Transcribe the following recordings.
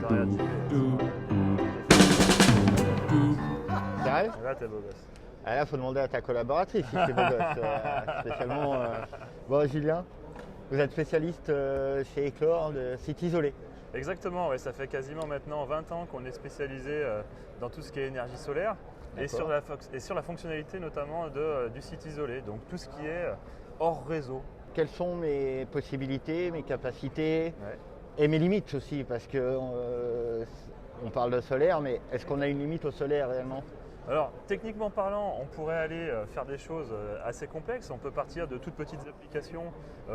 variatif. Sérieux? Là, t'es beau gosse. Ah là, faut demander à ta collaboratrice si c'est beau gosse, spécialement. Bon, Julien, vous êtes spécialiste chez Eclore de sites isolés. Exactement, ouais, ça fait quasiment maintenant 20 ans qu'on est spécialisé dans tout ce qui est énergie solaire et sur la fonctionnalité notamment du site isolé, donc tout ce qui est hors réseau. Quelles sont mes possibilités, mes capacités et mes limites aussi? Parce que on parle de solaire, mais est-ce qu'on a une limite au solaire réellement? Alors, techniquement parlant, on pourrait aller faire des choses assez complexes. On peut partir de toutes petites applications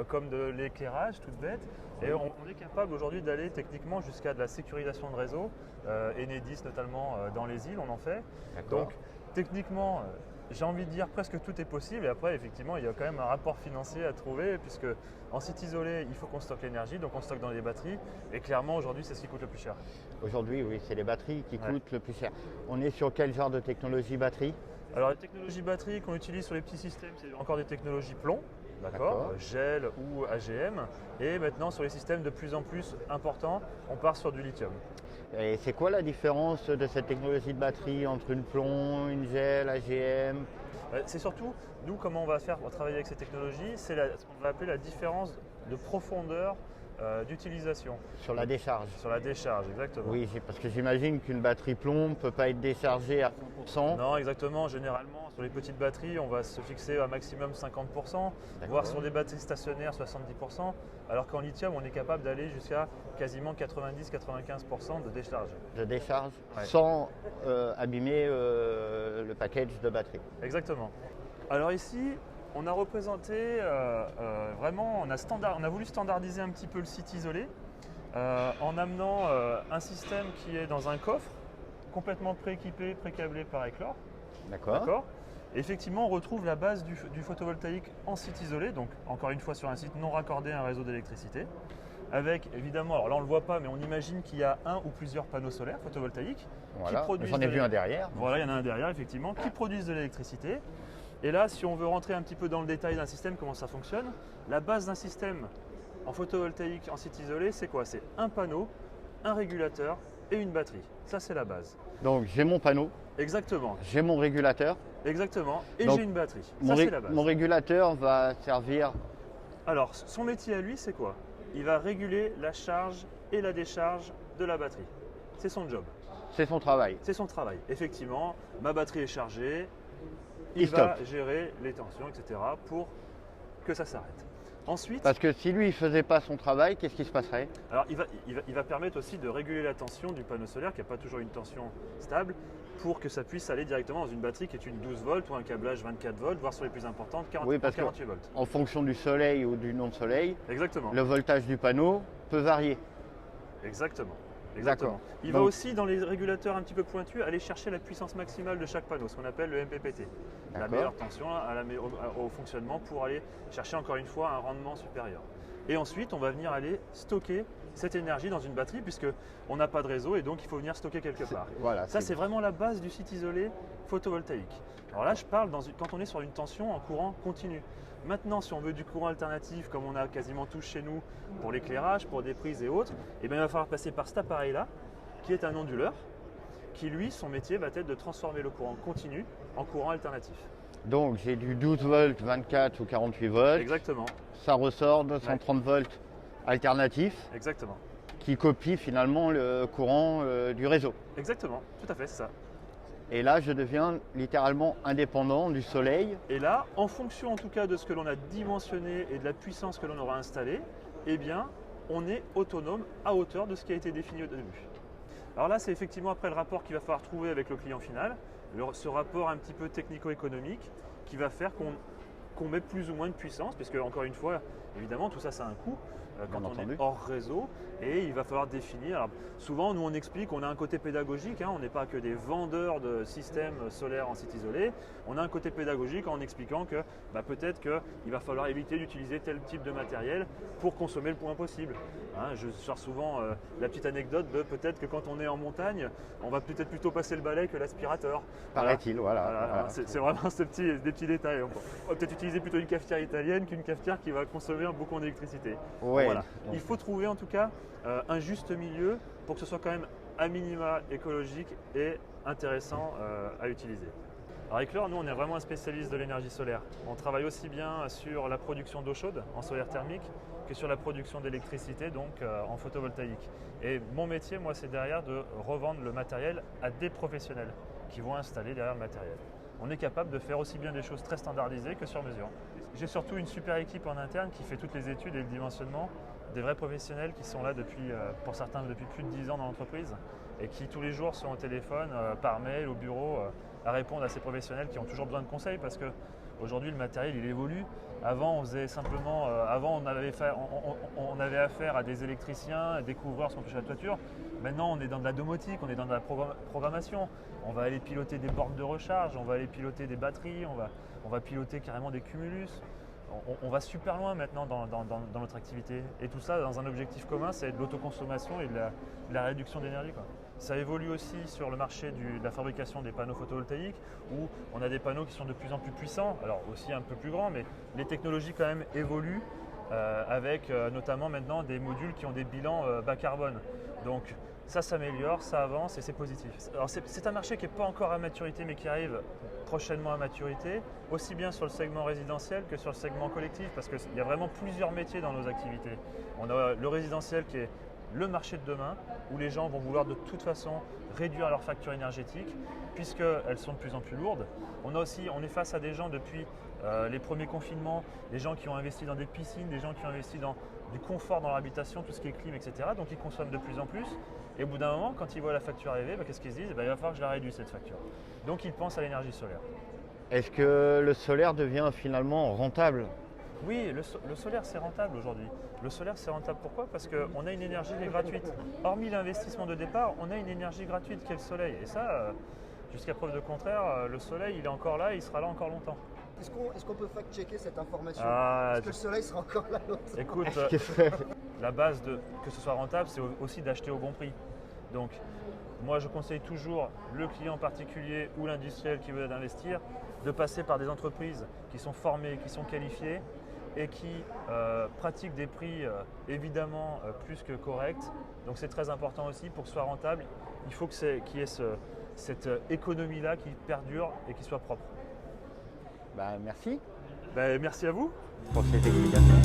comme de l'éclairage, toute bête. Et on est capable aujourd'hui d'aller techniquement jusqu'à de la sécurisation de réseau. Enedis notamment dans les îles, on en fait. Donc, techniquement, j'ai envie de dire presque tout est possible. Et après, effectivement, il y a quand même un rapport financier à trouver puisque en site isolé, il faut qu'on stocke l'énergie, donc on stocke dans les batteries. Et clairement, aujourd'hui, c'est ce qui coûte le plus cher. Aujourd'hui, oui, c'est les batteries qui coûtent le plus cher. On est sur quel genre de technologie batterie? Alors, les technologies batteries qu'on utilise sur les petits systèmes, c'est encore des technologies plomb, d'accord, gel ou AGM. Et maintenant, sur les systèmes de plus en plus importants, on part sur du lithium. Et c'est quoi la différence de cette technologie de batterie entre une plomb, une gel, AGM? C'est surtout, nous, comment on va faire pour travailler avec ces technologies, c'est ce qu'on va appeler la différence de profondeur d'utilisation. Sur la décharge? Sur la décharge, exactement. Oui, parce que j'imagine qu'une batterie plomb ne peut pas être déchargée à 100%. Non, exactement. Généralement, sur les petites batteries, on va se fixer à maximum 50%, voire sur des batteries stationnaires 70%, alors qu'en lithium, on est capable d'aller jusqu'à quasiment 90-95% de décharge. De décharge, sans abîmer le package de batterie. Exactement. Alors ici, on a représenté vraiment, on a voulu standardiser un petit peu le site isolé en amenant un système qui est dans un coffre, complètement prééquipé, précablé par Eclore. D'accord. Effectivement, on retrouve la base du photovoltaïque en site isolé, donc encore une fois sur un site non raccordé à un réseau d'électricité. Avec évidemment, alors là on ne le voit pas, mais on imagine qu'il y a un ou plusieurs panneaux solaires photovoltaïques qui produisent. J'en ai vu un derrière. Voilà, il y en a un derrière effectivement, qui produisent de l'électricité. Et là, si on veut rentrer un petit peu dans le détail d'un système, comment ça fonctionne, la base d'un système en photovoltaïque en site isolé, c'est quoi? C'est un panneau, un régulateur et une batterie. Ça, c'est la base. Donc j'ai mon panneau. Exactement. J'ai mon régulateur. Exactement. Et j'ai une batterie. Ça, c'est la base. Mon régulateur va servir. Alors, son métier à lui, c'est quoi? Il va réguler la charge et la décharge de la batterie. C'est son job. C'est son travail. C'est son travail. Effectivement, ma batterie est chargée. Il va gérer les tensions, etc. pour que ça s'arrête. Ensuite, parce que si lui ne faisait pas son travail, qu'est-ce qui se passerait? Alors il va permettre aussi de réguler la tension du panneau solaire qui n'a pas toujours une tension stable pour que ça puisse aller directement dans une batterie qui est une 12 volts ou un câblage 24 volts, voire sur les plus importantes 48 volts. En fonction du soleil ou du non-soleil, exactement, le voltage du panneau peut varier. Exactement. Exactement. Il va aussi, dans les régulateurs un petit peu pointus, aller chercher la puissance maximale de chaque panneau, ce qu'on appelle le MPPT. La meilleure tension au fonctionnement pour aller chercher encore une fois un rendement supérieur. Et ensuite, on va venir aller stocker cette énergie dans une batterie puisqu'on n'a pas de réseau et donc il faut venir stocker quelque part. Ça, c'est vraiment la base du site isolé photovoltaïque. Alors là, je parle quand on est sur une tension en courant continu. Maintenant, si on veut du courant alternatif, comme on a quasiment tous chez nous pour l'éclairage, pour des prises et autres, il va falloir passer par cet appareil-là, qui est un onduleur, qui lui, son métier va être de transformer le courant continu en courant alternatif. Donc j'ai du 12 volts, 24 ou 48 volts. Exactement. Ça ressort de 130 volts alternatif. Exactement. Qui copie finalement le courant du réseau. Exactement, tout à fait, c'est ça. Et là, je deviens littéralement indépendant du soleil. Et là, en fonction en tout cas de ce que l'on a dimensionné et de la puissance que l'on aura installée, eh bien, on est autonome à hauteur de ce qui a été défini au début. Alors là, c'est effectivement après le rapport qu'il va falloir trouver avec le client final, ce rapport un petit peu technico-économique qui va faire qu'on met plus ou moins de puissance, puisque encore une fois, évidemment, tout ça, ça a un coût. Quand on est hors réseau, et il va falloir définir. Alors, souvent, nous on explique, on a un côté pédagogique, on n'est pas que des vendeurs de systèmes solaires en site isolé, on a un côté pédagogique en expliquant que peut-être qu'il va falloir éviter d'utiliser tel type de matériel pour consommer le moins possible. Je sors souvent la petite anecdote de peut-être que quand on est en montagne, on va peut-être plutôt passer le balai que l'aspirateur. Paraît-il, voilà. C'est vraiment des petits détails. On va peut-être utiliser plutôt une cafetière italienne qu'une cafetière qui va consommer beaucoup d'électricité. Ouais. Voilà. Il faut trouver en tout cas un juste milieu pour que ce soit quand même à minima écologique et intéressant à utiliser. Alors Eclor, nous on est vraiment un spécialiste de l'énergie solaire. On travaille aussi bien sur la production d'eau chaude en solaire thermique que sur la production d'électricité, donc en photovoltaïque. Et mon métier, moi, c'est derrière de revendre le matériel à des professionnels qui vont installer derrière le matériel. On est capable de faire aussi bien des choses très standardisées que sur mesure. J'ai surtout une super équipe en interne qui fait toutes les études et le dimensionnement, des vrais professionnels qui sont là depuis, pour certains depuis plus de 10 ans dans l'entreprise et qui tous les jours sont au téléphone, par mail, au bureau, à répondre à ces professionnels qui ont toujours besoin de conseils parce qu'aujourd'hui le matériel il évolue. Avant on faisait simplement, avant on avait affaire à des électriciens, des couvreurs sur la toiture. Maintenant on est dans de la domotique, on est dans de la programmation. On va aller piloter des bornes de recharge, on va aller piloter des batteries, on va piloter carrément des cumulus. On va super loin maintenant dans notre activité. Et tout ça dans un objectif commun, c'est de l'autoconsommation et de la réduction d'énergie. Ça évolue aussi sur le marché de la fabrication des panneaux photovoltaïques où on a des panneaux qui sont de plus en plus puissants, alors aussi un peu plus grands, mais les technologies quand même évoluent avec notamment maintenant des modules qui ont des bilans bas carbone. Donc ça s'améliore, ça avance et c'est positif. Alors c'est un marché qui n'est pas encore à maturité mais qui arrive prochainement à maturité, aussi bien sur le segment résidentiel que sur le segment collectif parce qu'il y a vraiment plusieurs métiers dans nos activités. On a le résidentiel qui est le marché de demain où les gens vont vouloir de toute façon réduire leurs factures énergétiques puisqu'elles sont de plus en plus lourdes. On est face à des gens depuis les premiers confinements, des gens qui ont investi dans des piscines, des gens qui ont investi dans du confort dans leur habitation, tout ce qui est clim, etc. Donc ils consomment de plus en plus. Et au bout d'un moment, quand ils voient la facture arriver, qu'est-ce qu'ils se disent? Il va falloir que je la réduise cette facture. Donc ils pensent à l'énergie solaire. Est-ce que le solaire devient finalement rentable? Oui, le solaire c'est rentable aujourd'hui. Le solaire c'est rentable pourquoi? Parce qu'on a une énergie qui est gratuite. Hormis l'investissement de départ, on a une énergie gratuite qui est le soleil. Et ça, jusqu'à preuve de contraire, le soleil il est encore là et il sera là encore longtemps. Est-ce qu'on peut fact-checker cette information? Est-ce que le soleil sera encore là longtemps? Écoute, la base que ce soit rentable, c'est aussi d'acheter au bon prix. Donc, moi, je conseille toujours le client particulier ou l'industriel qui veut investir de passer par des entreprises qui sont formées, qui sont qualifiées et qui pratiquent des prix évidemment plus que corrects. Donc, c'est très important aussi pour que ce soit rentable. Il faut qu'il y ait cette économie-là qui perdure et qui soit propre. Merci. Merci à vous. Pour cette explication.